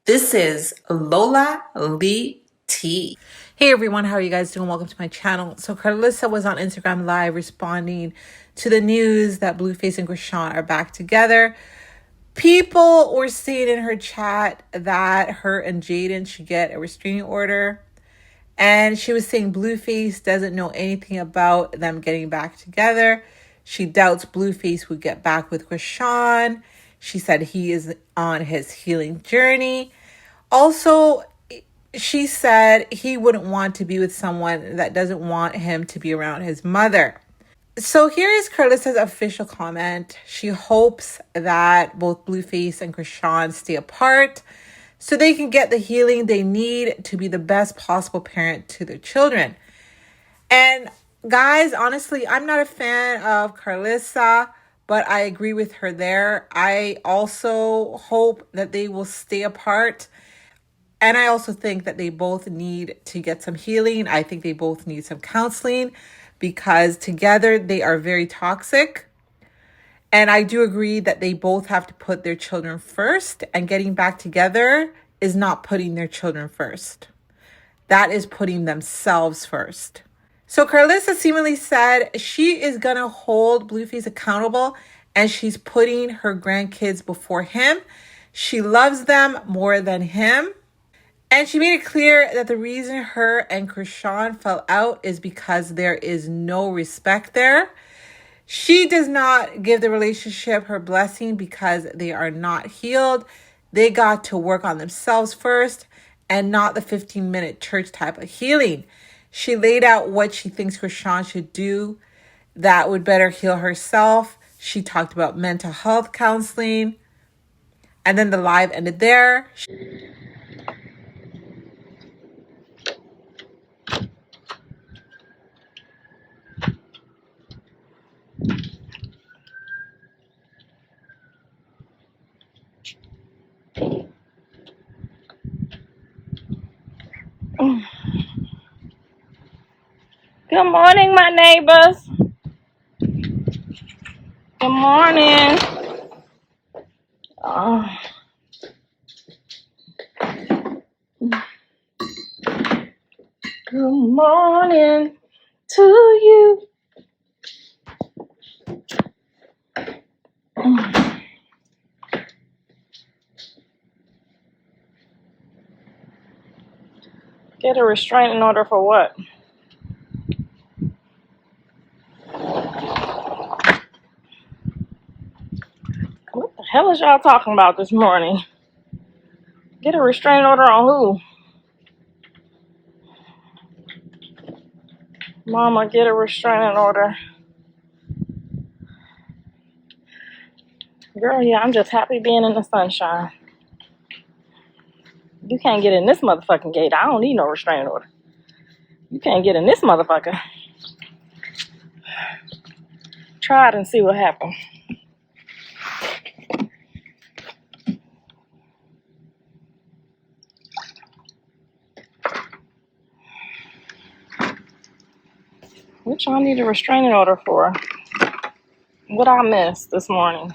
This is Lola Lee T. Hey everyone, how are you guys doing? Welcome to my channel. So Karlissa was on Instagram Live responding to the news that Blueface and Chrisean are back together. People were saying in her chat that her and Jaden should get a restraining order. And she was saying Blueface doesn't know anything about them getting back together. She doubts Blueface would get back with Chrisean. She said he is on his healing journey. Also, she said he wouldn't want to be with someone that doesn't want him to be around his mother. So here is Karlissa's official comment. She hopes that both Blueface and Chrisean stay apart so they can get the healing they need to be the best possible parent to their children. And guys, honestly, I'm not a fan of Karlissa, but I agree with her there. I also hope that they will stay apart. And I also think that they both need to get some healing. I think they both need some counseling because together they are very toxic. And I do agree that they both have to put their children first, and getting back together is not putting their children first. That is putting themselves first. So Karlissa seemingly said she is going to hold Blueface accountable and she's putting her grandkids before him. She loves them more than him. And she made it clear that the reason her and Chrisean fell out is because there is no respect there. She does not give the relationship her blessing because they are not healed. They got to work on themselves first and not the 15-minute church type of healing. She laid out what she thinks Chrisean should do that would better heal herself. She talked about mental health counseling. And then the live ended there. Good morning, my neighbors. Good morning. Good morning to you. Get a restraining order for what? What the hell is y'all talking about this morning? Get a restraining order on who? Mama, get a restraining order. Girl, yeah, I'm just happy being in the sunshine. You can't get in this motherfucking gate. I don't need no restraining order. You can't get in this motherfucker. Try it and see what happens. What y'all need a restraining order for? What I missed this morning?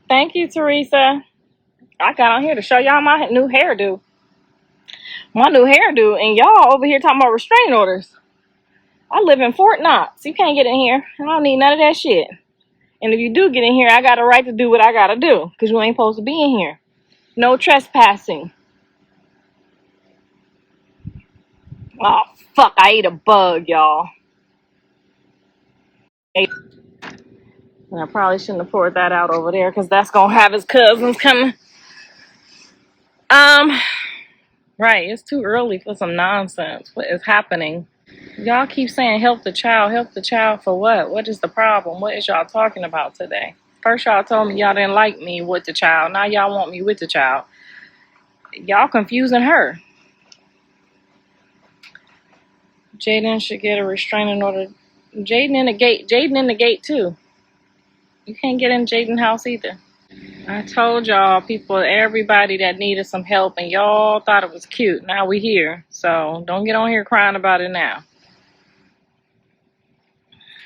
Thank you, Teresa. I got on here to show y'all my new hairdo. My new hairdo, and y'all over here talking about restraining orders. I live in Fort Knox. You can't get in here. I don't need none of that shit. And if you do get in here, I got a right to do what I gotta do, because you ain't supposed to be in here. No trespassing. Oh, fuck, I ate a bug, y'all. And I probably shouldn't have poured that out over there, because that's gonna have his cousins coming. Right, it's too early for some nonsense. What is happening? Y'all keep saying help the child for what? What is the problem? What is y'all talking about today? First y'all told me y'all didn't like me with the child. Now y'all want me with the child. Y'all confusing her. Jaden should get a restraining order. Jaden in the gate too. You can't get in Jaden's house either. I told y'all, people, everybody that needed some help, and y'all thought it was cute. Now we here. So don't get on here crying about it now.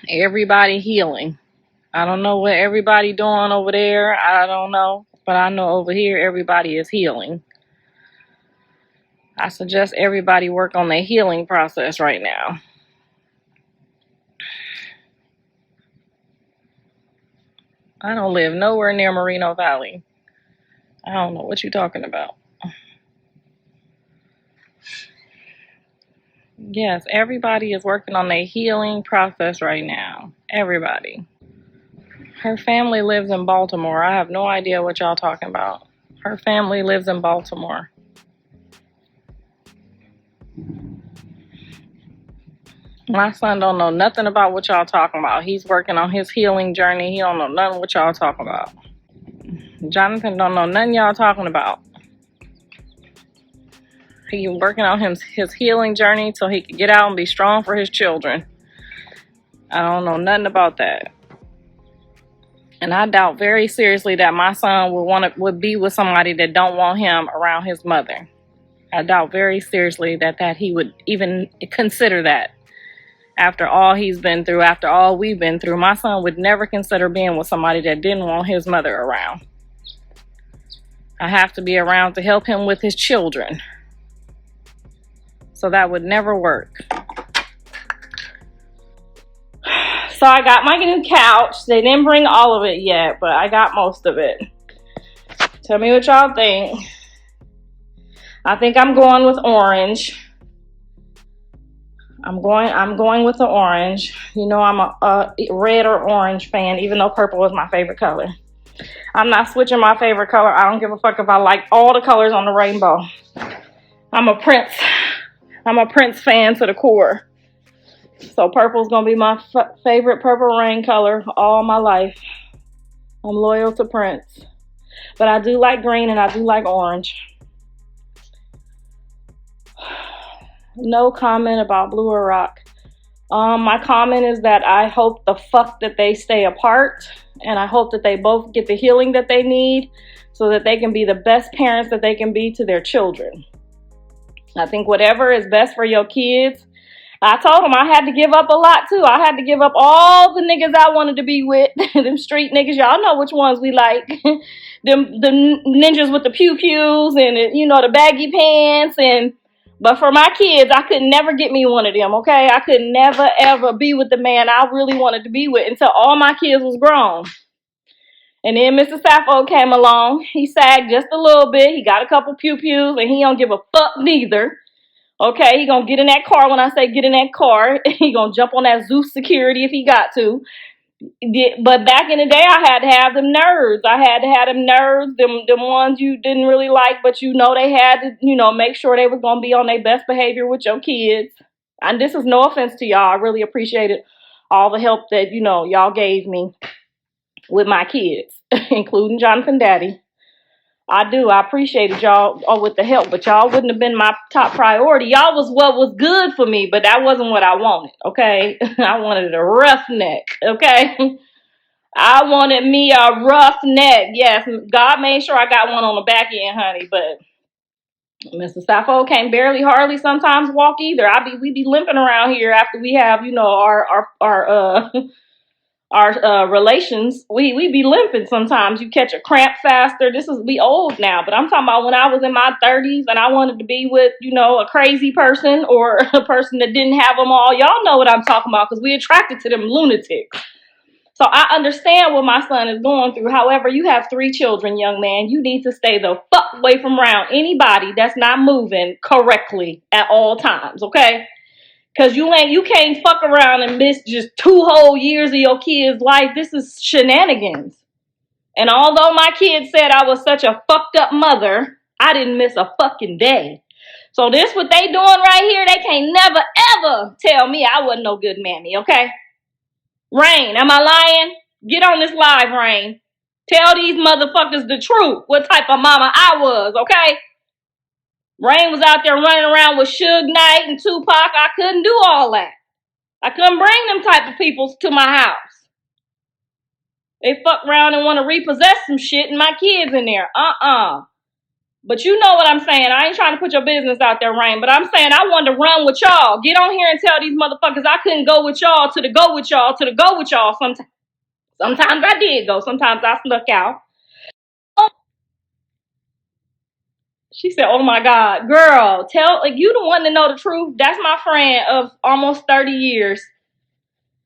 Everybody healing. I don't know what everybody doing over there. I don't know. But I know over here everybody is healing. I suggest everybody work on their healing process right now. I don't live nowhere near Moreno Valley. I don't know what you're talking about. Yes, everybody is working on their healing process right now. Everybody. Her family lives in Baltimore. I have no idea what y'all talking about. Her family lives in Baltimore. My son don't know nothing about what y'all talking about. He's working on his healing journey. He don't know nothing what y'all talking about. Jonathan don't know nothing y'all talking about. He working on his healing journey so he can get out and be strong for his children. I don't know nothing about that. And I doubt very seriously that my son would be with somebody that don't want him around his mother. I doubt very seriously that he would even consider that. After all he's been through, after all we've been through, my son would never consider being with somebody that didn't want his mother around. I have to be around to help him with his children. So that would never work. So I got my new couch. They didn't bring all of it yet, but I got most of it. Tell me what y'all think. I think I'm going with orange. I'm going with the orange. You know I'm a red or orange fan, even though purple is my favorite color. I'm not switching my favorite color. I don't give a fuck if I like all the colors on the rainbow. I'm a Prince fan to the core. So purple's gonna be my favorite Purple Rain color all my life. I'm loyal to Prince. But I do like green and I do like orange. No comment about Blue or Rock. My comment is that I hope the fuck that they stay apart, and I hope that they both get the healing that they need so that they can be the best parents that they can be to their children. I think whatever is best for your kids. I told them I had to give up a lot too. I had to give up all the niggas I wanted to be with. Them street niggas, y'all know which ones we like. The ninjas with the pew-pews and, you know, the baggy pants. But for my kids, I could never get me one of them, okay? I could never, ever be with the man I really wanted to be with until all my kids was grown. And then Mr. Sappho came along. He sagged just a little bit. He got a couple pew-pews, and he don't give a fuck neither. Okay, he gonna get in that car. When I say get in that car, he gonna jump on that Zeus security if he got to. But back in the day, I had to have them nerds. I had to have them nerds, them ones you didn't really like, but you know they had to, you know, make sure they was gonna be on their best behavior with your kids. And this is no offense to y'all. I really appreciated all the help that, you know, y'all gave me with my kids, including Jonathan Daddy. I do. I appreciated y'all with the help, but y'all wouldn't have been my top priority. Y'all was what was good for me, but that wasn't what I wanted, okay? I wanted a roughneck, okay? I wanted me a roughneck. Yes, God made sure I got one on the back end, honey, but Mr. Sappho can't barely hardly sometimes walk either. We be limping around here after we have, you know, our relations, we be limping sometimes. You catch a cramp faster. We old now, but I'm talking about when I was in my 30s and I wanted to be with, you know, a crazy person or a person that didn't have them all. Y'all know what I'm talking about because we attracted to them lunatics. So I understand what my son is going through. However, you have 3 children, young man. You need to stay the fuck away from around anybody that's not moving correctly at all times, okay? Cause you can't fuck around and miss just 2 whole years of your kid's life. This is shenanigans. And although my kids said I was such a fucked up mother, I didn't miss a fucking day. So this what they doing right here, they can't never ever tell me I wasn't no good mammy, okay? Rain, am I lying? Get on this live, Rain. Tell these motherfuckers the truth, what type of mama I was, okay? Rain was out there running around with Suge Knight and Tupac. I couldn't do all that. I couldn't bring them type of people to my house. They fuck around and want to repossess some shit and my kids in there. But you know what I'm saying. I ain't trying to put your business out there, Rain. But I'm saying I wanted to run with y'all. Get on here and tell these motherfuckers I couldn't go with y'all to the go with y'all to the go with y'all. Sometimes I did go. Sometimes I snuck out. She said, "Oh my God, girl, tell like you the one to know the truth. That's my friend of almost 30 years.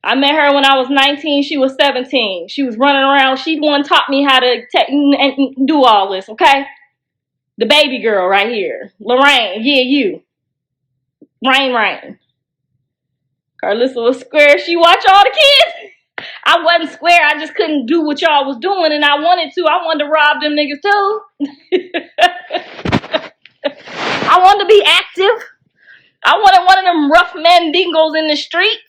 I met her when I was 19. She was 17. She was running around. She the one taught me how to and do all this. Okay, the baby girl right here, Lorraine. Yeah, you, Rain. Karlissa was square. She watch all the kids. I wasn't square. I just couldn't do what y'all was doing, and I wanted to. I wanted to rob them niggas too. I wanted to be active. I wanted one of them rough mandingos in the streets.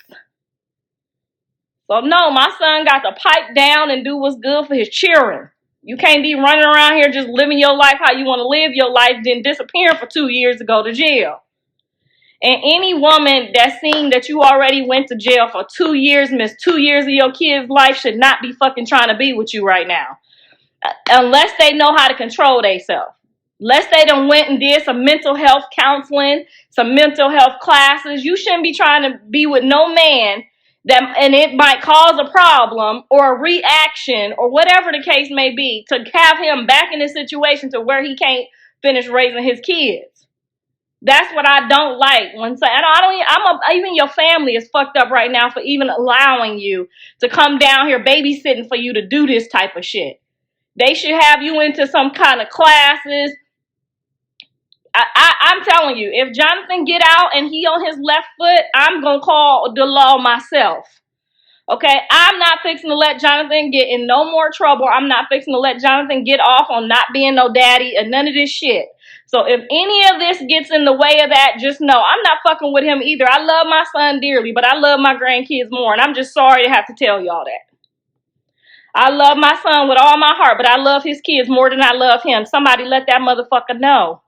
So no, my son got to pipe down and do what's good for his children. You can't be running around here just living your life how you want to live your life, then disappearing for 2 years to go to jail. And any woman that's seen that you already went to jail for 2 years, missed 2 years of your kid's life, should not be fucking trying to be with you right now. Unless they know how to control themselves. Unless they done went and did some mental health counseling, some mental health classes. You shouldn't be trying to be with no man that, and it might cause a problem or a reaction or whatever the case may be, to have him back in a situation to where he can't finish raising his kids. That's what I don't like. Even your family is fucked up right now for even allowing you to come down here babysitting for you to do this type of shit. They should have you into some kind of classes. I'm telling you, if Jonathan get out and he on his left foot, I'm going to call the law myself. Okay? I'm not fixing to let Jonathan get in no more trouble. I'm not fixing to let Jonathan get off on not being no daddy and none of this shit. So if any of this gets in the way of that, just know I'm not fucking with him either. I love my son dearly, but I love my grandkids more. And I'm just sorry to have to tell y'all that. I love my son with all my heart, but I love his kids more than I love him. Somebody let that motherfucker know.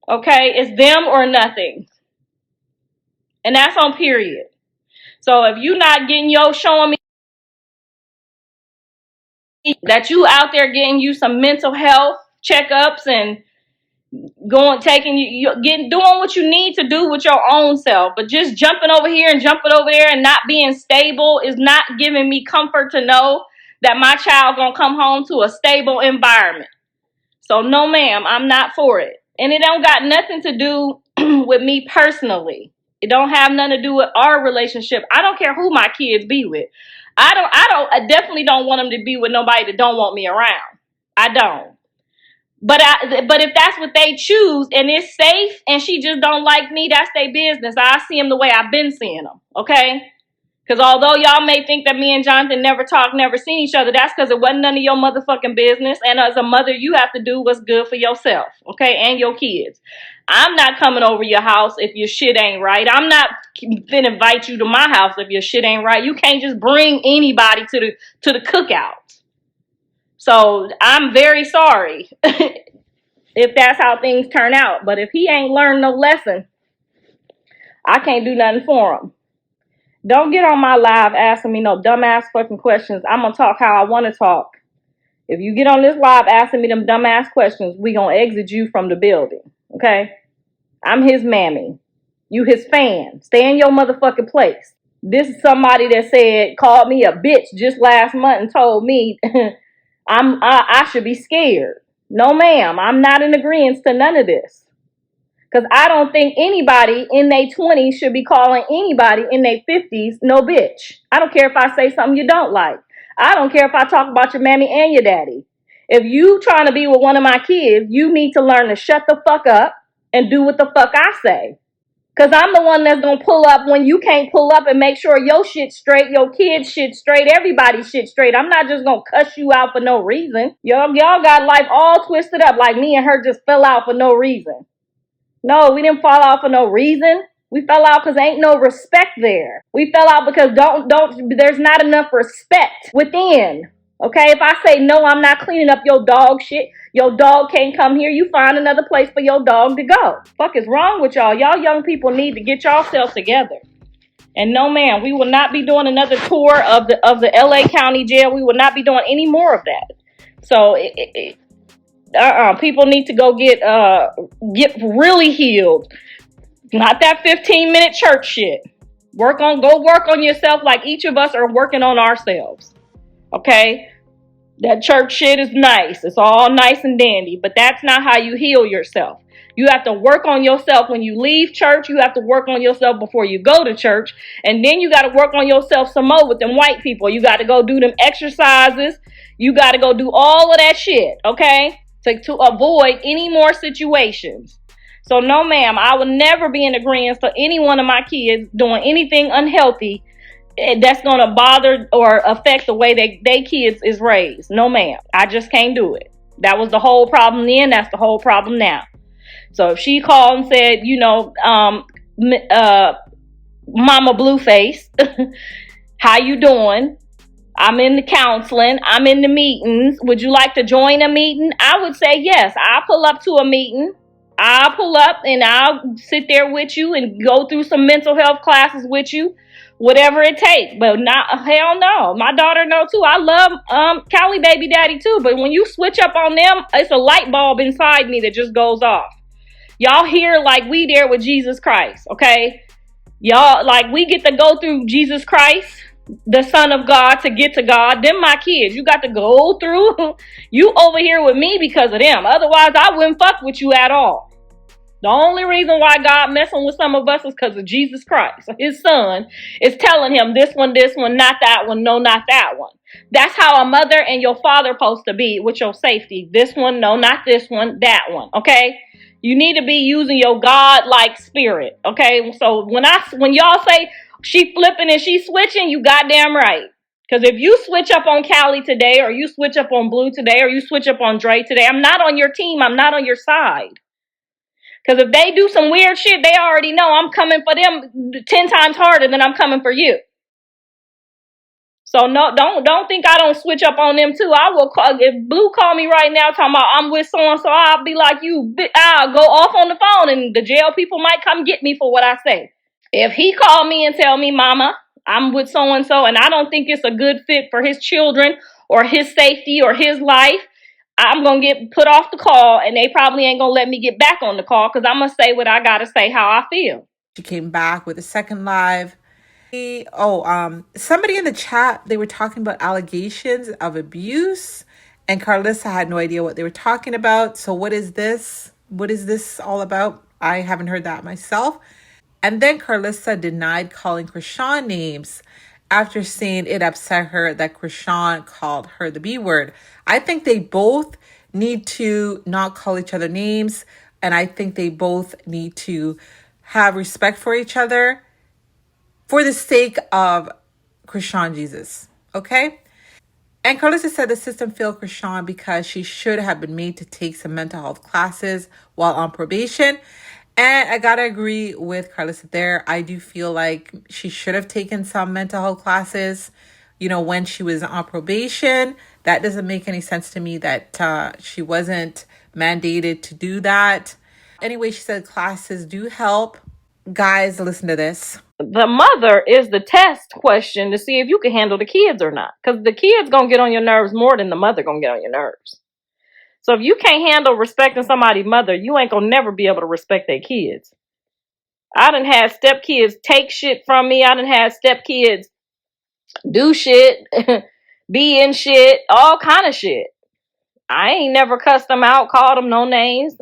Okay? It's them or nothing. And that's on period. So if you not getting showing me that you out there getting you some mental health checkups and doing what you need to do with your own self, but just jumping over here and jumping over there and not being stable is not giving me comfort to know that my child gonna come home to a stable environment. So no, ma'am, I'm not for it. And it don't got nothing to do with me personally. It don't have nothing to do with our relationship. I don't care who my kids be with. I definitely don't want them to be with nobody that don't want me around. I don't. But if that's what they choose and it's safe and she just don't like me, that's their business. I see them the way I've been seeing them, okay? Because although y'all may think that me and Jonathan never talk, never seen each other, that's because it wasn't none of your motherfucking business. And as a mother, you have to do what's good for yourself, okay, and your kids. I'm not coming over your house if your shit ain't right. I'm not finna invite you to my house if your shit ain't right. You can't just bring anybody to the cookout. So I'm very sorry if that's how things turn out. But if he ain't learned no lesson, I can't do nothing for him. Don't get on my live asking me no dumbass fucking questions. I'm going to talk how I want to talk. If you get on this live asking me them dumbass questions, we going to exit you from the building. Okay? I'm his mammy. You his fan. Stay in your motherfucking place. This is somebody that called me a bitch just last month and told me I should be scared. No, ma'am. I'm not in agreement to none of this. Because I don't think anybody in their 20s should be calling anybody in their 50s no bitch. I don't care if I say something you don't like. I don't care if I talk about your mammy and your daddy. If you trying to be with one of my kids, you need to learn to shut the fuck up and do what the fuck I say. Because I'm the one that's going to pull up when you can't pull up and make sure your shit's straight, your kids' shit's straight, everybody's shit straight. I'm not just going to cuss you out for no reason. Y'all got life all twisted up like me and her just fell out for no reason. No, we didn't fall out for no reason. We fell out because ain't no respect there. We fell out because there's not enough respect within. Okay, if I say no, I'm not cleaning up your dog shit. Your dog can't come here. You find another place for your dog to go. Fuck is wrong with y'all? Y'all young people need to get yourselves together. And no, ma'am, we will not be doing another tour of the LA County Jail. We will not be doing any more of that. So People need to go get really healed. Not that 15-minute church shit. Go work on yourself like each of us are working on ourselves. Okay? That church shit is nice. It's all nice and dandy, but that's not how you heal yourself. You have to work on yourself when you leave church. You have to work on yourself before you go to church. And then you got to work on yourself some more with them white people. You got to go do them exercises. You got to go do all of that shit, okay? To avoid any more situations. So no, ma'am, I will never be in agreement for any one of my kids doing anything unhealthy that's going to bother or affect the way they kids is raised. No, ma'am. I just can't do it. That was the whole problem then. That's the whole problem now. So if she called and said, Mama Blueface, how you doing? I'm in the counseling. I'm in the meetings. Would you like to join a meeting? I would say yes. I'll pull up to a meeting. I'll pull up and I'll sit there with you and go through some mental health classes with you. Whatever it takes, but not hell no. My daughter know too. I love Callie baby daddy too, but when you switch up on them, it's a light bulb inside me that just goes off. Y'all here like we there with Jesus Christ, okay? Y'all like we get to go through Jesus Christ, the Son of God, to get to God. Them my kids. You got to go through. You over here with me because of them. Otherwise, I wouldn't fuck with you at all. The only reason why God messing with some of us is because of Jesus Christ. His son is telling him this one, not that one, no, not that one. That's how a mother and your father supposed to be with your safety. This one, no, not this one, that one, okay? You need to be using your God-like spirit, okay? So when y'all say she flipping and she switching, you goddamn right. Because if you switch up on Callie today, or you switch up on Blue today, or you switch up on Dre today, I'm not on your team. I'm not on your side. Because if they do some weird shit, they already know I'm coming for them 10 times harder than I'm coming for you. So no, don't think I don't switch up on them too. I will call, if Blue call me right now talking about I'm with so and so, I'll be like I'll go off on the phone and the jail people might come get me for what I say. If he call me and tell me, Mama, I'm with so and so and I don't think it's a good fit for his children or his safety or his life, I'm going to get put off the call and they probably ain't going to let me get back on the call because I'm going to say what I got to say, how I feel. She came back with a second live. Somebody in the chat, they were talking about allegations of abuse and Karlissa had no idea what they were talking about. So what is this? What is this all about? I haven't heard that myself. And then Karlissa denied calling Chrisean names after saying it upset her that Chrisean called her the B word. I think they both need to not call each other names. And I think they both need to have respect for each other for the sake of Chrisean Jesus. Okay? And Karlissa said the system failed Chrisean because she should have been made to take some mental health classes while on probation. And I gotta agree with Karlissa there. I do feel like she should have taken some mental health classes, when she was on probation. That doesn't make any sense to me that she wasn't mandated to do that. Anyway, she said classes do help. Guys, listen to this. The mother is the test question to see if you can handle the kids or not. Because the kids gonna get on your nerves more than the mother gonna get on your nerves. So if you can't handle respecting somebody's mother, you ain't gonna never be able to respect their kids. I done had stepkids take shit from me. I done had stepkids do shit, be in shit, all kind of shit. I ain't never cussed them out, called them no names.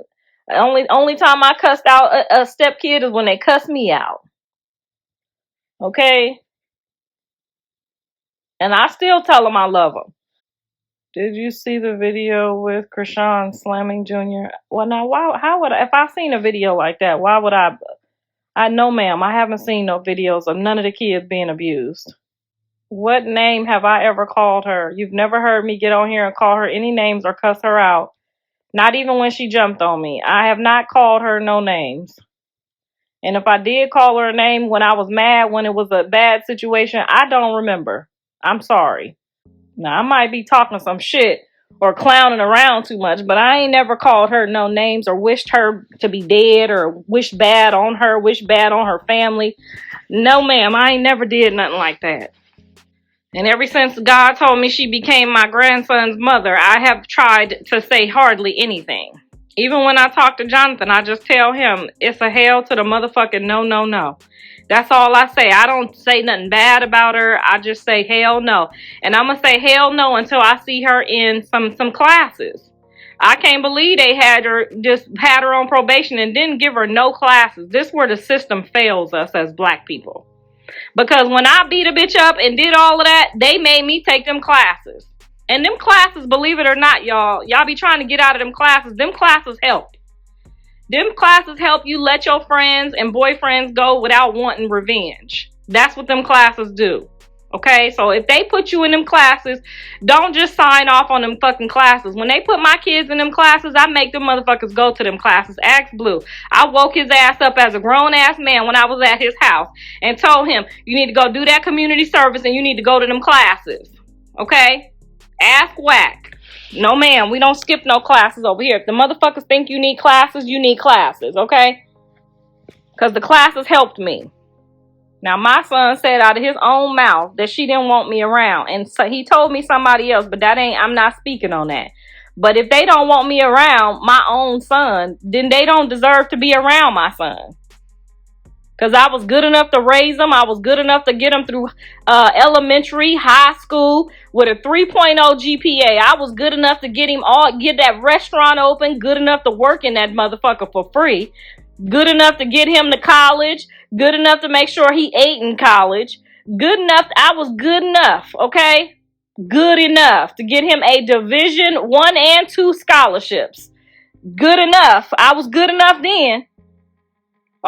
Only time I cussed out a stepkid is when they cussed me out. Okay? And I still tell them I love them. Did you see the video with Chrisean slamming Jr.? Well, now, how would I, if I seen a video like that, why would I? No, ma'am, I haven't seen no videos of none of the kids being abused. What name have I ever called her? You've never heard me get on here and call her any names or cuss her out. Not even when she jumped on me. I have not called her no names. And if I did call her a name when I was mad, when it was a bad situation, I don't remember. I'm sorry. Now, I might be talking some shit or clowning around too much, but I ain't never called her no names or wished her to be dead or wished bad on her, wished bad on her family. No, ma'am, I ain't never did nothing like that. And ever since God told me she became my grandson's mother, I have tried to say hardly anything. Even when I talk to Jonathan, I just tell him it's a hell to the motherfucking no, no, no. That's all I say. I don't say nothing bad about her. I just say hell no. And I'm going to say hell no until I see her in some classes. I can't believe they had her on probation and didn't give her no classes. This is where the system fails us as black people. Because when I beat a bitch up and did all of that, they made me take them classes. And them classes, believe it or not, y'all be trying to get out of them classes. Them classes help. Them classes help you let your friends and boyfriends go without wanting revenge. That's what them classes do. Okay, so if they put you in them classes, don't just sign off on them fucking classes. When they put my kids in them classes, I make them motherfuckers go to them classes. Ask Blue. I woke his ass up as a grown-ass man when I was at his house and told him, you need to go do that community service and you need to go to them classes. Okay? Ask Whack. No, ma'am, we don't skip no classes over here. If the motherfuckers think you need classes, okay? Because the classes helped me. Now, my son said out of his own mouth that she didn't want me around. And so he told me somebody else, but I'm not speaking on that. But if they don't want me around my own son, then they don't deserve to be around my son. Because I was good enough to raise him. I was good enough to get him through elementary, high school with a 3.0 GPA. I was good enough to get that restaurant open, good enough to work in that motherfucker for free. Good enough to get him to college. Good enough to make sure he ate in college. Good enough. I was good enough, okay? Good enough to get him a Division 1 and 2 scholarships. Good enough. I was good enough then,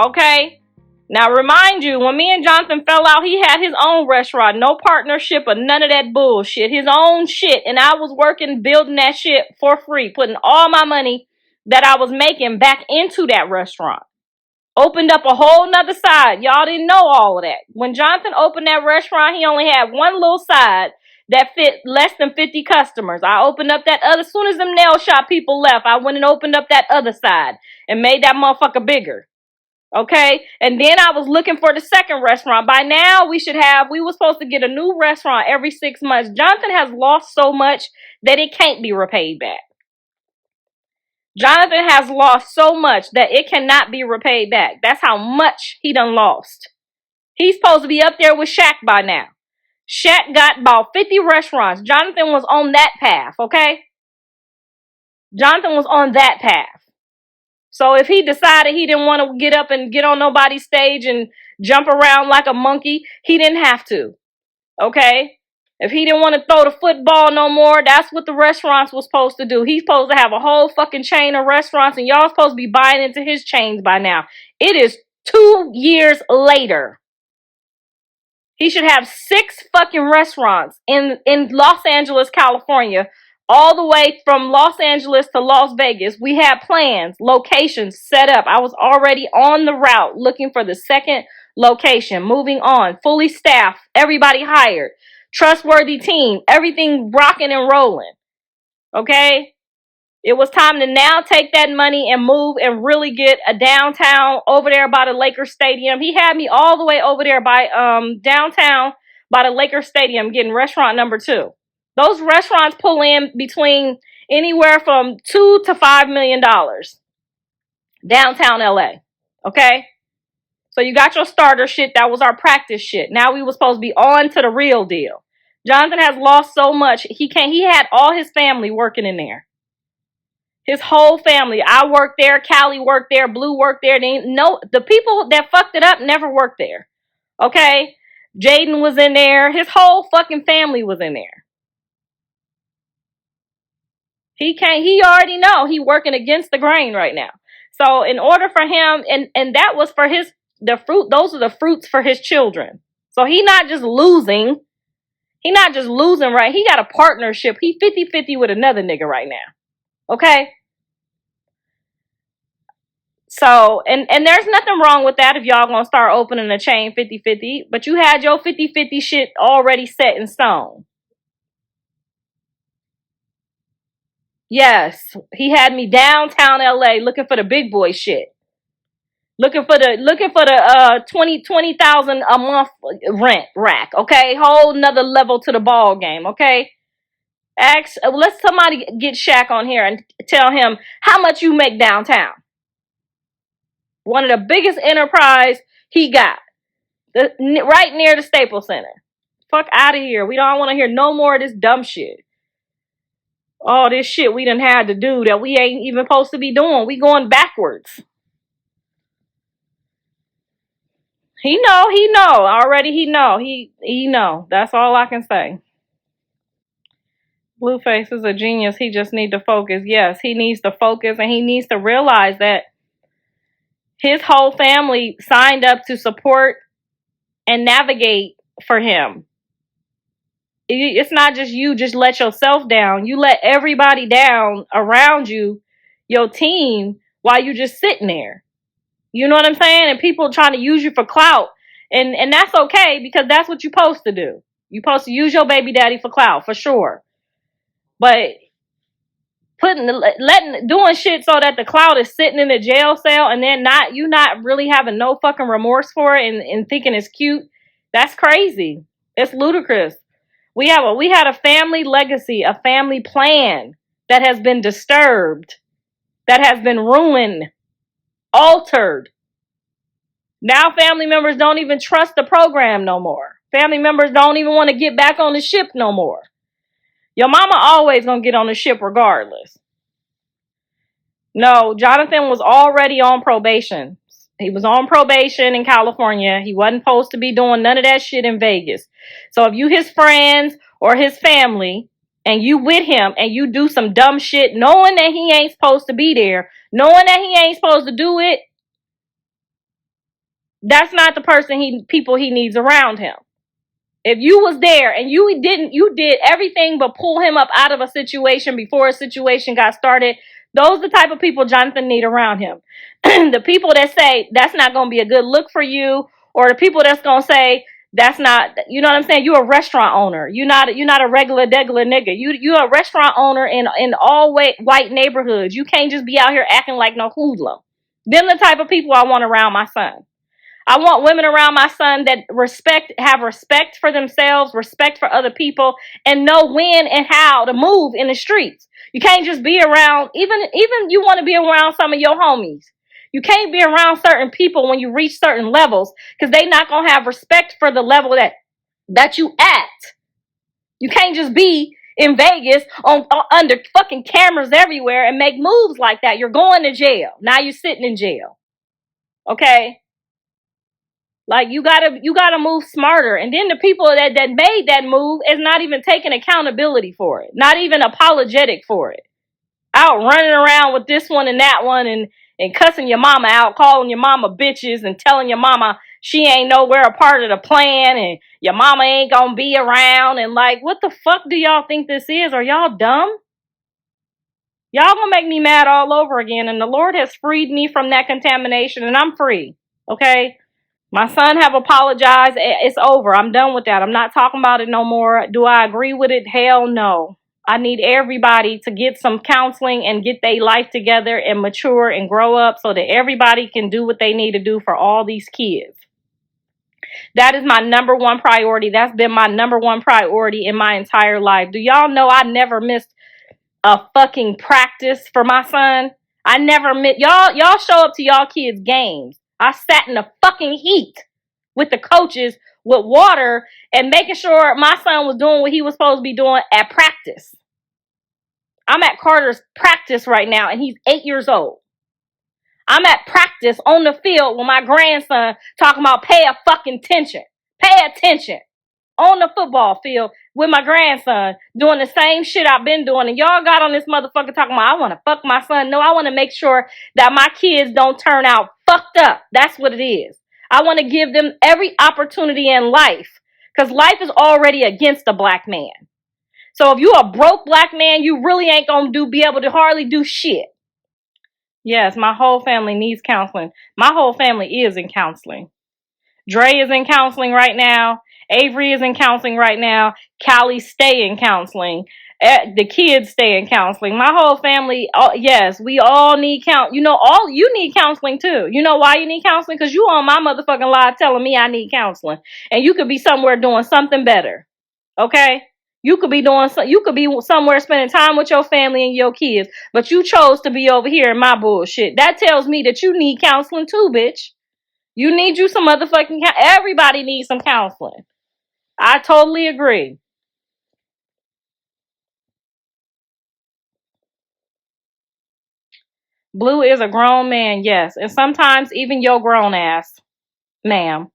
okay? Now, remind you, when me and Jonathan fell out, he had his own restaurant. No partnership or none of that bullshit. His own shit. And I was working, building that shit for free. Putting all my money that I was making back into that restaurant. Opened up a whole nother side. Y'all didn't know all of that. When Jonathan opened that restaurant, he only had one little side that fit less than 50 customers. I opened up that other. As soon as them nail shop people left, I went and opened up that other side and made that motherfucker bigger. Okay? And then I was looking for the second restaurant. By now, we were supposed to get a new restaurant every 6 months. Jonathan has lost so much that it can't be repaid back. Jonathan has lost so much that it cannot be repaid back. That's how much he done lost. He's supposed to be up there with Shaq by now. Shaq got about 50 restaurants. Jonathan was on that path, okay? Jonathan was on that path. So if he decided he didn't want to get up and get on nobody's stage and jump around like a monkey, he didn't have to, okay? If he didn't want to throw the football no more, that's what the restaurants was supposed to do. He's supposed to have a whole fucking chain of restaurants, and y'all supposed to be buying into his chains by now. It is 2 years later. He should have 6 fucking restaurants in Los Angeles, California, all the way from Los Angeles to Las Vegas. We had plans, locations set up. I was already on the route looking for the second location. Moving on, fully staffed, everybody hired. Trustworthy team, everything rocking and rolling. Okay? It was time to now take that money and move and really get a downtown over there by the Lakers Stadium. He had me all the way over there by downtown by the Lakers Stadium getting restaurant number 2. Those restaurants pull in between anywhere from $2 to $5 million. Downtown LA. Okay? So you got your starter shit. That was our practice shit. Now we were supposed to be on to the real deal. Jonathan has lost so much. He had all his family working in there. His whole family. I worked there. Callie worked there. Blue worked there. The people that fucked it up never worked there. Okay? Jaden was in there. His whole fucking family was in there. He already know he working against the grain right now. So in order for him, and that was for those are the fruits for his children. So he not just losing. He not just losing, right? He got a partnership. He 50-50 with another nigga right now. Okay? So, and there's nothing wrong with that if y'all gonna start opening a chain 50-50, but you had your 50-50 shit already set in stone. Yes, he had me downtown LA looking for the big boy shit. Looking for the 20,000 a month rent rack. Okay, whole another level to the ball game. Okay, let somebody get Shaq on here and tell him how much you make downtown. One of the biggest enterprise he got, right near the Staples Center. Fuck out of here. We don't want to hear no more of this dumb shit. All this shit we done had to do that we ain't even supposed to be doing. We going backwards. He know. Already he know. That's all I can say. Blueface is a genius. He just need to focus. Yes, he needs to focus, and he needs to realize that his whole family signed up to support and navigate for him. It's not just you just let yourself down. You let everybody down around you, your team, while you just sitting there. You know what I'm saying? And people trying to use you for clout. And that's okay, because that's what you're supposed to do. You're supposed to use your baby daddy for clout, for sure. But doing shit so that the clout is sitting in a jail cell and then you not really having no fucking remorse for it and thinking it's cute, that's crazy. It's ludicrous. We had a family legacy, a family plan that has been disturbed, that has been ruined, altered. Now family members don't even trust the program no more. Family members don't even want to get back on the ship no more. Your mama always gonna get on the ship regardless. No, Jonathan was already on probation. He was on probation in California. He wasn't supposed to be doing none of that shit in Vegas. So if you his friends or his family and you with him and you do some dumb shit knowing that he ain't supposed to be there, knowing that he ain't supposed to do it, that's not the people he needs around him. If you was there and you did everything but pull him up out of a situation before a situation got started, those are the type of people Jonathan need around him. The people that say that's not going to be a good look for you, or the people that's going to say that's not, you know what I'm saying? You're a restaurant owner. You're not a regular nigga. You're a restaurant owner in all white neighborhoods. You can't just be out here acting like no hoodlum. Them the type of people I want around my son. I want women around my son that have respect for themselves, respect for other people, and know when and how to move in the streets. You can't just be around, even you want to be around some of your homies. You can't be around certain people when you reach certain levels, because they not going to have respect for the level that you at. You can't just be in Vegas under fucking cameras everywhere and make moves like that. You're going to jail. Now you're sitting in jail. Okay? Like you gotta move smarter. And then the people that made that move is not even taking accountability for it. Not even apologetic for it. Out running around with this one and that one and cussing your mama out, calling your mama bitches and telling your mama she ain't nowhere a part of the plan and your mama ain't gonna be around. And like, what the fuck do y'all think this is? Are y'all dumb? Y'all gonna make me mad all over again. And the Lord has freed me from that contamination and I'm free. Okay? My son have apologized. It's over. I'm done with that. I'm not talking about it no more. Do I agree with it? Hell no. I need everybody to get some counseling and get their life together and mature and grow up so that everybody can do what they need to do for all these kids. That is my number one priority. That's been my number one priority in my entire life. Do y'all know I never missed a fucking practice for my son? I never missed. Y'all show up to y'all kids' games. I sat in the fucking heat with the coaches with water and making sure my son was doing what he was supposed to be doing at practice. I'm at Carter's practice right now and he's 8 years old. I'm at practice on the field with my grandson talking about pay attention on the football field with my grandson doing the same shit I've been doing. And y'all got on this motherfucker talking about I want to fuck my son. No, I want to make sure that my kids don't turn out fucked up. That's what it is. I want to give them every opportunity in life, because life is already against a black man. So if you a broke black man, you really ain't gonna be able to hardly do shit. Yes, my whole family needs counseling. My whole family is in counseling. Dre is in counseling right now. Avery is in counseling right now. Callie stay in counseling. The kids stay in counseling. My whole family, oh, yes, we all need all you need counseling too. You know why you need counseling? Because you on my motherfucking live telling me I need counseling, and you could be somewhere doing something better. Okay, you could be somewhere spending time with your family and your kids, but you chose to be over here in my bullshit. That tells me that you need counseling too, bitch. You need you some motherfucking. Everybody needs some counseling. I totally agree. Blue is a grown man, yes. And sometimes even your grown ass, ma'am,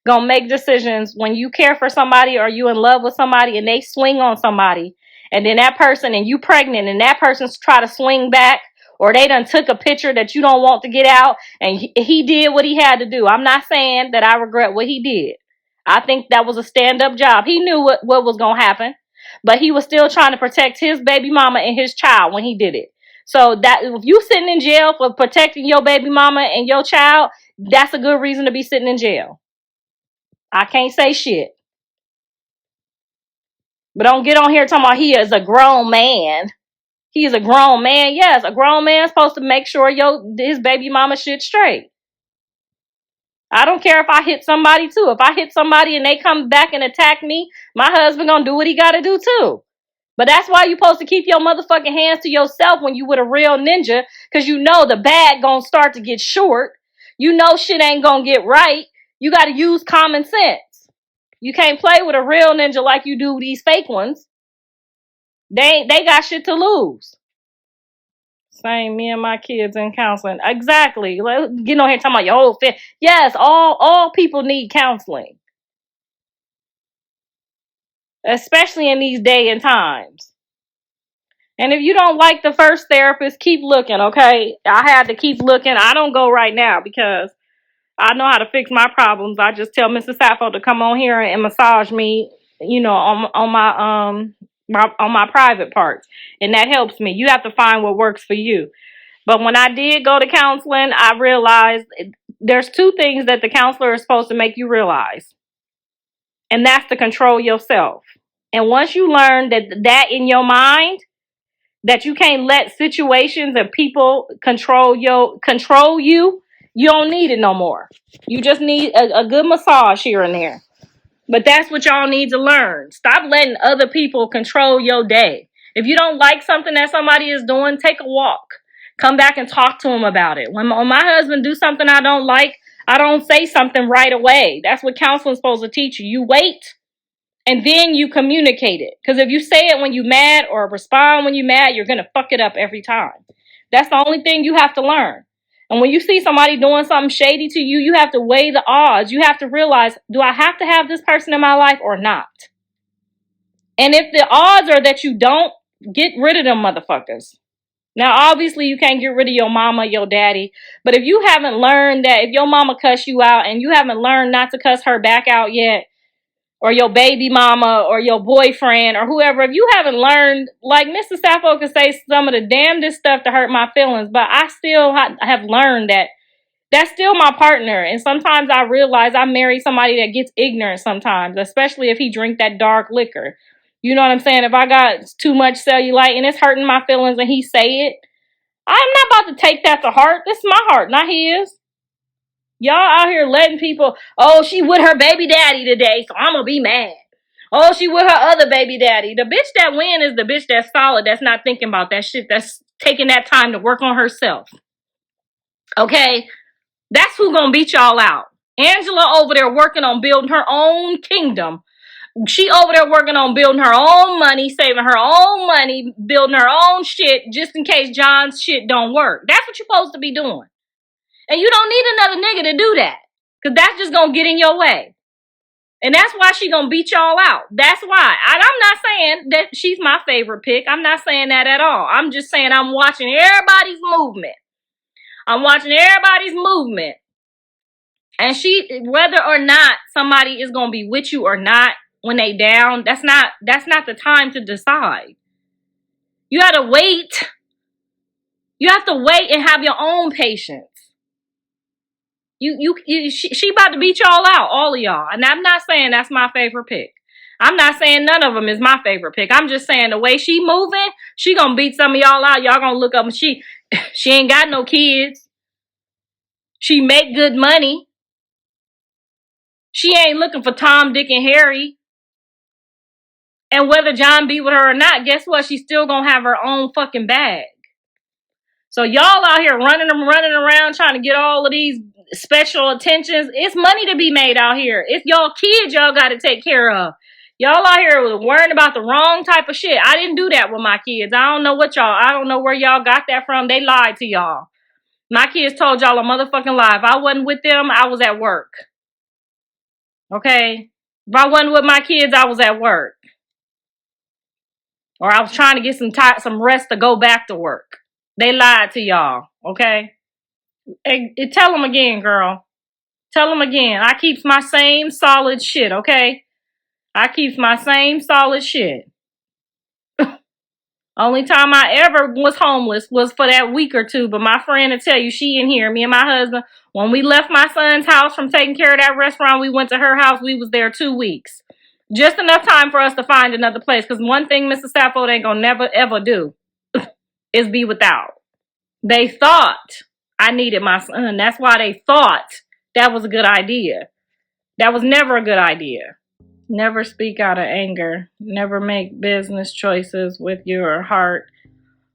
gonna make decisions when you care for somebody or you in love with somebody and they swing on somebody, and then that person and you pregnant and that person's try to swing back, or they done took a picture that you don't want to get out, and he did what he had to do. I'm not saying that I regret what he did. I think that was a stand-up job. He knew what was gonna happen, but he was still trying to protect his baby mama and his child when he did it. So that if you sitting in jail for protecting your baby mama and your child, that's a good reason to be sitting in jail. I can't say shit. But don't get on here talking about he is a grown man. He is a grown man. Yes, a grown man's supposed to make sure his baby mama shit straight. I don't care if I hit somebody too. If I hit somebody and they come back and attack me, my husband gonna do what he gotta do too. But that's why you supposed to keep your motherfucking hands to yourself when you with a real ninja, because you know the bag gonna start to get short. You know shit ain't gonna get right. You gotta use common sense. You can't play with a real ninja like you do these fake ones. They got shit to lose. Same, me and my kids in counseling. Exactly. Getting on here talking about your whole fit. Yes, all people need counseling. Especially in these day and times. And if you don't like the first therapist, keep looking, okay? I had to keep looking. I don't go right now because I know how to fix my problems. I just tell Mrs. Sappho to come on here and massage me, on my private parts, and that helps me. You have to find what works for you. But when I did go to counseling, I realized there's two things that the counselor is supposed to make you realize, and that's to control yourself. And once you learn that in your mind, that you can't let situations and people control you, you don't need it no more. You just need a good massage here and there. But that's what y'all need to learn. Stop letting other people control your day. If you don't like something that somebody is doing, take a walk. Come back and talk to them about it. When my husband do something I don't like, I don't say something right away. That's what counseling's supposed to teach you. You wait, and then you communicate it. Because if you say it when you're mad or respond when you're mad, you're going to fuck it up every time. That's the only thing you have to learn. And when you see somebody doing something shady to you, you have to weigh the odds. You have to realize, do I have to have this person in my life or not? And if the odds are that you don't, get rid of them motherfuckers. Now, obviously, you can't get rid of your mama, your daddy. But if you haven't learned that, if your mama cuss you out and you haven't learned not to cuss her back out yet, or your baby mama or your boyfriend or whoever, if you haven't learned, like Mr. Sappho could say some of the damnedest stuff to hurt my feelings, but I still have learned that that's still my partner. And sometimes I realize I marry somebody that gets ignorant sometimes, especially if he drink that dark liquor. You know what I'm saying? If I got too much cellulite and it's hurting my feelings and he say it, I'm not about to take that to heart. This is my heart, not his. Y'all out here letting people, oh, she with her baby daddy today, so I'm going to be mad. Oh, she with her other baby daddy. The bitch that win is the bitch that's solid, that's not thinking about that shit, that's taking that time to work on herself. Okay? That's who going to beat y'all out. Angela over there working on building her own kingdom. She over there working on building her own money, saving her own money, building her own shit just in case John's shit don't work. That's what you're supposed to be doing. And you don't need another nigga to do that. Because that's just going to get in your way. And that's why she going to beat y'all out. That's why. I'm not saying that she's my favorite pick. I'm not saying that at all. I'm just saying I'm watching everybody's movement. I'm watching everybody's movement. And whether or not somebody is going to be with you or not when they down, that's not the time to decide. You got to wait. You have to wait and have your own patience. She about to beat y'all out, all of y'all. And I'm not saying that's my favorite pick. I'm not saying none of them is my favorite pick. I'm just saying the way she moving, she gonna beat some of y'all out. Y'all gonna look up and she ain't got no kids. She make good money. She ain't looking for Tom, Dick, and Harry. And whether John be with her or not, guess what? She's still gonna have her own fucking bag. So y'all out here running around trying to get all of these special attentions. It's money to be made out here. It's y'all kids y'all got to take care of. Y'all out here worrying about the wrong type of shit. I didn't do that with my kids. I don't know where y'all got that from. They lied to y'all. My kids told y'all a motherfucking lie. If I wasn't with them, I was at work. Okay? If I wasn't with my kids, I was at work. Or I was trying to get some rest to go back to work. They lied to y'all. Okay? Hey, tell them again, girl. Tell them again. I keeps my same solid shit, okay? I keeps my same solid shit. Only time I ever was homeless was for that week or two. But my friend will tell you, she in here, me and my husband, when we left my son's house from taking care of that restaurant, we went to her house. We was there 2 weeks. Just enough time for us to find another place. Because one thing Mr. Stafford ain't gonna never, ever do is be without. They thought I needed my son. That's why they thought that was a good idea. That was never a good idea. Never speak out of anger. Never make business choices with your heart.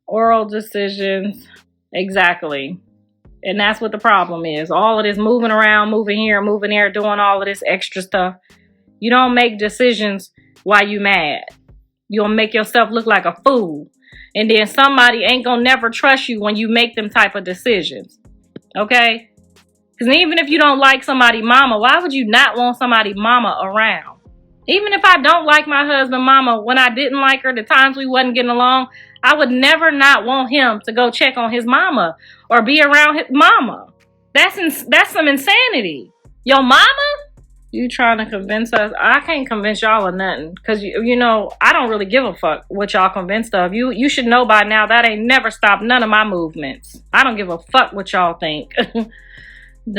Oral decisions. Exactly. And that's what the problem is. All of this moving around, moving here, moving there, doing all of this extra stuff. You don't make decisions while you mad. You'll make yourself look like a fool. And then somebody ain't gonna never trust you when you make them type of decisions. Okay? Because even if you don't like somebody mama, why would you not want somebody mama around? Even if I don't like my husband mama, when I didn't like her, the times we wasn't getting along, I would never not want him to go check on his mama or be around his mama. That's some insanity. Your mama? You trying to convince us? I can't convince y'all of nothing. Because, you know, I don't really give a fuck what y'all convinced of. You should know by now that ain't never stopped none of my movements. I don't give a fuck what y'all think.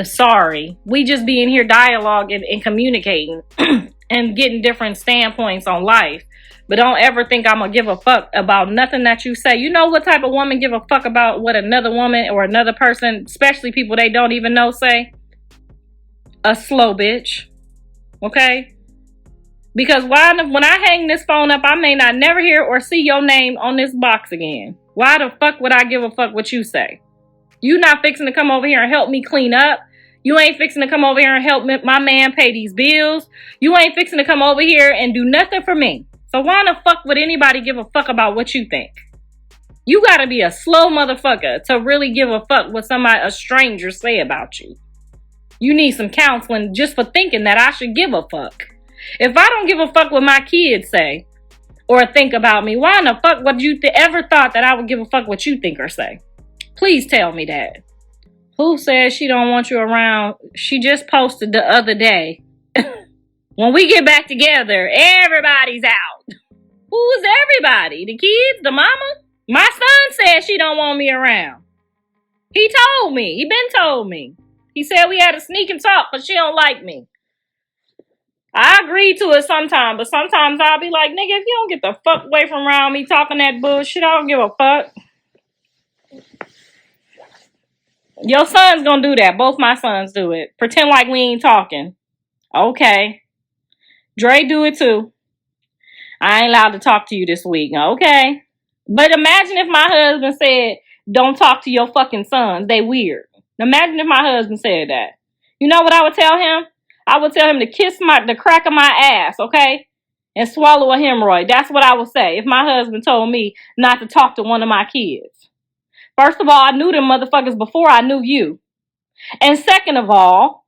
Sorry. We just be in here dialoguing and communicating and getting different standpoints on life. But don't ever think I'm going to give a fuck about nothing that you say. You know what type of woman give a fuck about what another woman or another person, especially people they don't even know, say? A slow bitch. Okay? Because when I hang this phone up, I may not never hear or see your name on this box again. Why the fuck would I give a fuck what you say? You not fixing to come over here and help me clean up. You ain't fixing to come over here and help my man pay these bills. You ain't fixing to come over here and do nothing for me. So why the fuck would anybody give a fuck about what you think? You gotta be a slow motherfucker to really give a fuck what a stranger say about you. You need some counseling just for thinking that I should give a fuck. If I don't give a fuck what my kids say or think about me, why in the fuck would you ever thought that I would give a fuck what you think or say? Please tell me that. Who says she don't want you around? She just posted the other day. When we get back together, everybody's out. Who is everybody? The kids? The mama? My son said she don't want me around. He told me. He been told me. He said we had a sneak and talk, but she don't like me. I agree to it sometimes, but sometimes I'll be like, nigga, if you don't get the fuck away from around me talking that bullshit, I don't give a fuck. Your son's gonna do that. Both my sons do it. Pretend like we ain't talking. Okay. Dre do it too. I ain't allowed to talk to you this week. Okay. But imagine if my husband said, don't talk to your fucking sons. They weird. Imagine if my husband said that. You know what I would tell him? I would tell him to kiss the crack of my ass, okay? And swallow a hemorrhoid. That's what I would say if my husband told me not to talk to one of my kids. First of all, I knew them motherfuckers before I knew you. And second of all,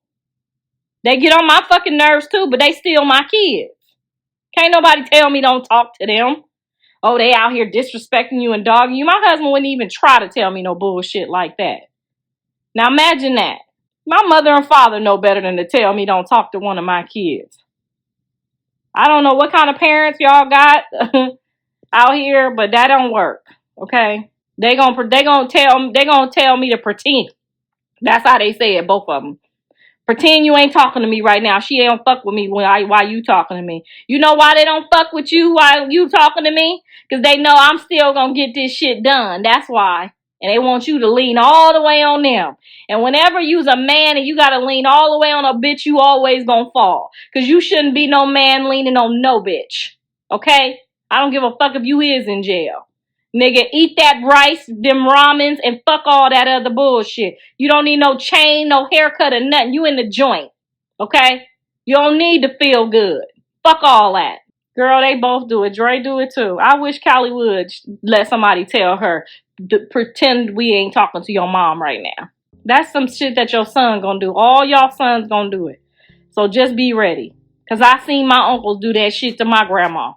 they get on my fucking nerves too, but they still my kids. Can't nobody tell me don't talk to them. Oh, they out here disrespecting you and dogging you. My husband wouldn't even try to tell me no bullshit like that. Now imagine that. My mother and father know better than to tell me don't talk to one of my kids. I don't know what kind of parents y'all got out here, but that don't work. Okay? They gonna tell me to pretend. That's how they say it, both of them. Pretend you ain't talking to me right now. She ain't fuck with me while you talking to me. You know why they don't fuck with you while you talking to me? Because they know I'm still gonna get this shit done. That's why. And they want you to lean all the way on them. And whenever you's a man and you gotta lean all the way on a bitch, you always gonna fall. Because you shouldn't be no man leaning on no bitch. Okay? I don't give a fuck if you is in jail. Nigga, eat that rice, them ramens, and fuck all that other bullshit. You don't need no chain, no haircut, or nothing. You in the joint. Okay? You don't need to feel good. Fuck all that. Girl, they both do it. Dre do it too. I wish Callie would let somebody tell her, pretend we ain't talking to your mom right now. That's some shit that your son gonna do. All y'all sons gonna do it. So just be ready. Because I seen my uncles do that shit to my grandma.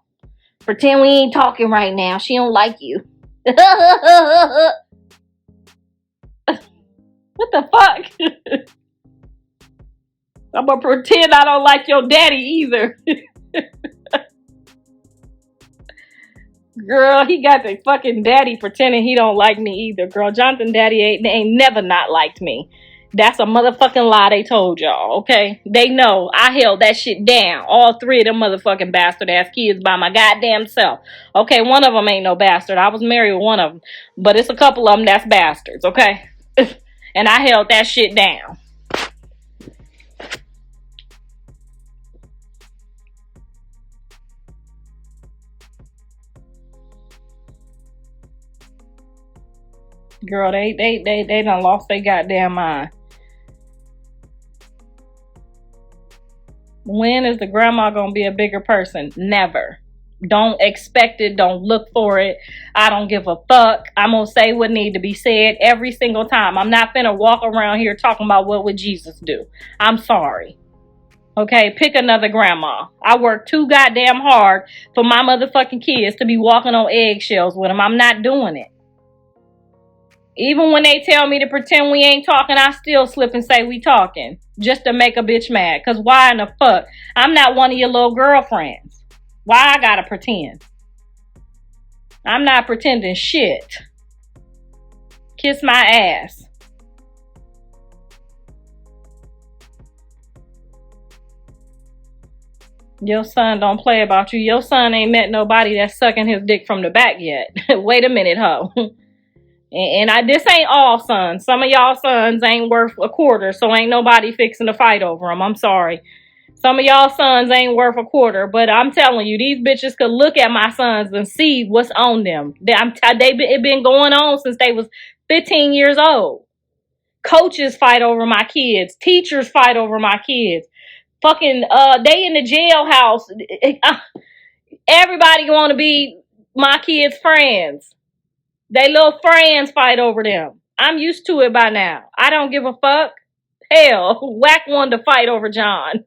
Pretend we ain't talking right now. She don't like you. What the fuck? I'm gonna pretend I don't like your daddy either. Girl, he got the fucking daddy pretending he don't like me either. Girl, Jonathan daddy ain't never not liked me. That's a motherfucking lie they told y'all, okay? They know I held that shit down. All three of them motherfucking bastard ass kids by my goddamn self. Okay, one of them ain't no bastard. I was married with one of them. But it's a couple of them that's bastards, okay? And I held that shit down. Girl, they done lost their goddamn mind. When is the grandma gonna be a bigger person? Never. Don't expect it. Don't look for it. I don't give a fuck. I'm gonna say what need to be said every single time. I'm not finna walk around here talking about what would Jesus do. I'm sorry. Okay, pick another grandma. I work too goddamn hard for my motherfucking kids to be walking on eggshells with them. I'm not doing it. Even when they tell me to pretend we ain't talking, I still slip and say we talking. Just to make a bitch mad. Because why in the fuck? I'm not one of your little girlfriends. Why I gotta pretend? I'm not pretending shit. Kiss my ass. Your son don't play about you. Your son ain't met nobody that's sucking his dick from the back yet. Wait a minute, ho. And this ain't all sons. Some of y'all sons ain't worth a quarter, so ain't nobody fixing to fight over them. I'm sorry. Some of y'all sons ain't worth a quarter, but I'm telling you, these bitches could look at my sons and see what's on them. It been going on since they was 15 years old. Coaches fight over my kids. Teachers fight over my kids. Fucking, they in the jailhouse. Everybody want to be my kids' friends. They little friends fight over them. I'm used to it by now. I don't give a fuck. Hell, whack one to fight over John.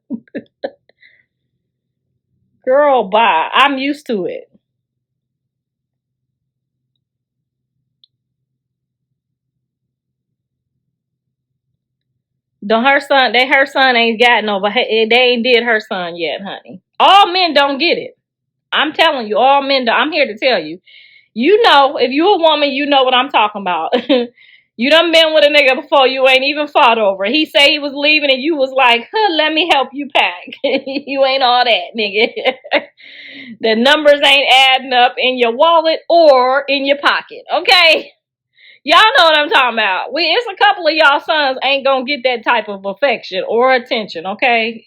Girl, bye. I'm used to it. Her son ain't gotten over. They ain't did her son yet, honey. All men don't get it. I'm telling you, all men. I'm here to tell you. You know, if you a woman, you know what I'm talking about. You done been with a nigga before you ain't even fought over. He say he was leaving and you was like, let me help you pack. You ain't all that, nigga. The numbers ain't adding up in your wallet or in your pocket, okay? Y'all know what I'm talking about. It's a couple of y'all sons ain't gonna get that type of affection or attention, okay?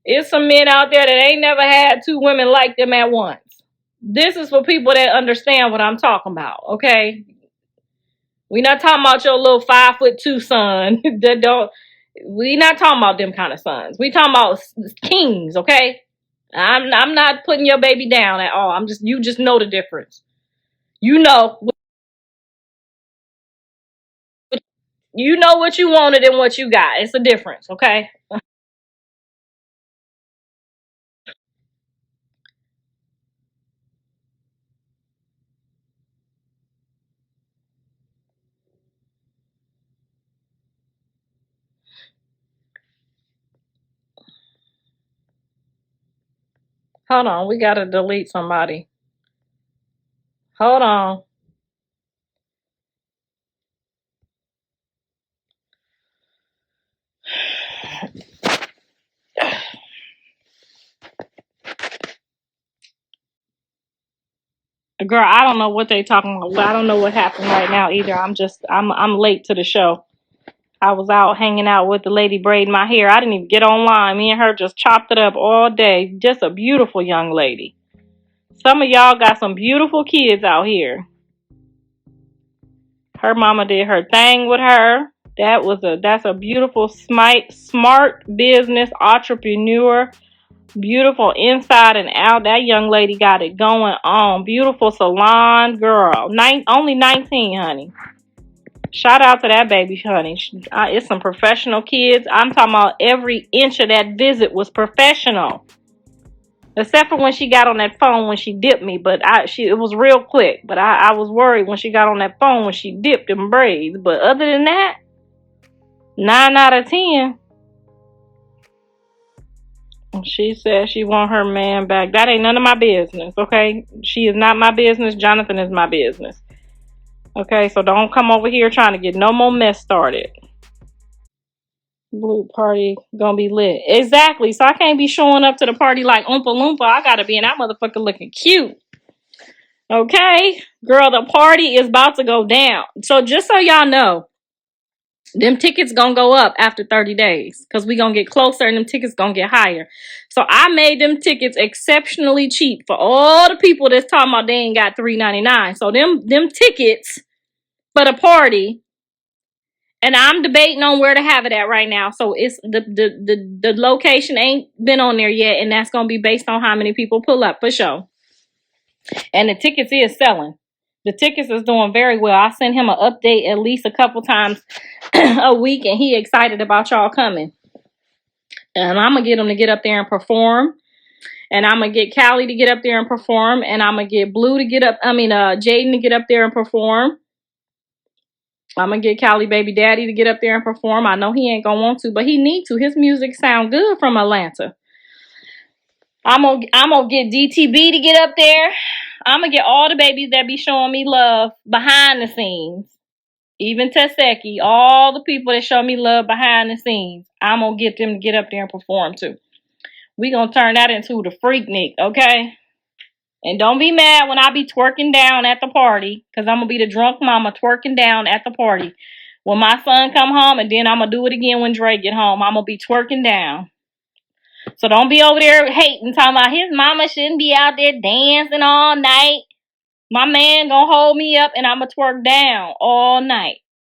It's some men out there that ain't never had two women like them at once. This is for people that understand what I'm talking about, okay? We not talking about your little 5'2" son that don't. We not talking about them kind of sons. We talking about kings, okay? I'm not putting your baby down at all. You just know the difference. You know what you wanted and what you got. It's a difference, okay? Hold on, we gotta delete somebody. Hold on. Girl, I don't know what they talking about. I don't know what happened right now either. I'm late to the show. I was out hanging out with the lady braiding my hair. I didn't even get online. Me and her just chopped it up all day. Just a beautiful young lady. Some of y'all got some beautiful kids out here. Her mama did her thing with her. That's a beautiful, smart business entrepreneur. Beautiful inside and out. That young lady got it going on. Beautiful salon girl. Only 19, honey. Shout out to that baby, honey. It's some professional kids. I'm talking about every inch of that visit was professional. Except for when she got on that phone when she dipped me. But it was real quick. But I was worried when she got on that phone when she dipped them braids. But other than that, 9 out of 10. She said she want her man back. That ain't none of my business, okay? She is not my business. Jonathan is my business. Okay, so don't come over here trying to get no more mess started. Blue party gonna be lit. Exactly. So I can't be showing up to the party like Oompa Loompa. I gotta be in that motherfucker looking cute. Okay? Girl, the party is about to go down. So just so y'all know, them tickets gonna go up after 30 days because we gonna get closer and them tickets gonna get higher. So I made them tickets exceptionally cheap for all the people that's talking about they ain't got $3.99. So them tickets for the party, and I'm debating on where to have it at right now. So it's the location ain't been on there yet, and that's gonna be based on how many people pull up for sure. And the tickets is selling. The tickets is doing very well. I send him an update at least a couple times a week, and he excited about y'all coming. And I'm going to get him to get up there and perform. And I'm going to get Callie to get up there and perform. And I'm going to get Blue to get up, Jaden to get up there and perform. I'm going to get Callie baby daddy to get up there and perform. I know he ain't going to want to, but he need to. His music sound good from Atlanta. I'm gonna get DTB to get up there. I'm gonna get all the babies that be showing me love behind the scenes. Even Teseki, all the people that show me love behind the scenes. I'm gonna get them to get up there and perform too. We gonna turn that into the Freaknik, okay? And don't be mad when I be twerking down at the party, because I'm gonna be the drunk mama twerking down at the party. When my son come home, and then I'm gonna do it again when Dre get home. I'm gonna be twerking down. So don't be over there hating, talking about his mama shouldn't be out there dancing all night. My man gonna hold me up and I'ma twerk down all night.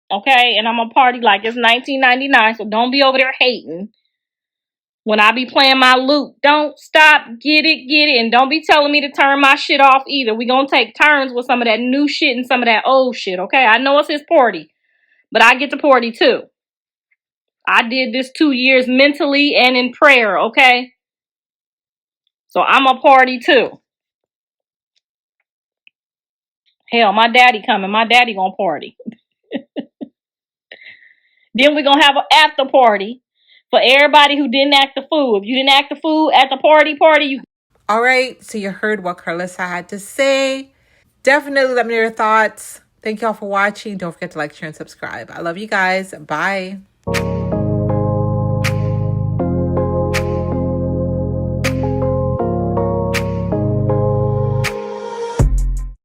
Okay? And I'm gonna party like it's 1999. So don't be over there hating. When I be playing my loop, don't stop, get it. And don't be telling me to turn my shit off either. We gonna take turns with some of that new shit and some of that old shit, okay? I know it's his party, but I get to party too. I did this 2 years mentally and in prayer, okay? So I'm a party too. Hell, my daddy coming. My daddy gonna party. Then we're gonna have an after party for everybody who didn't act the fool. If you didn't act the fool at the party, you. All right, so you heard what Karlissa had to say. Definitely let me know your thoughts. Thank y'all for watching. Don't forget to like, share, and subscribe. I love you guys. Bye.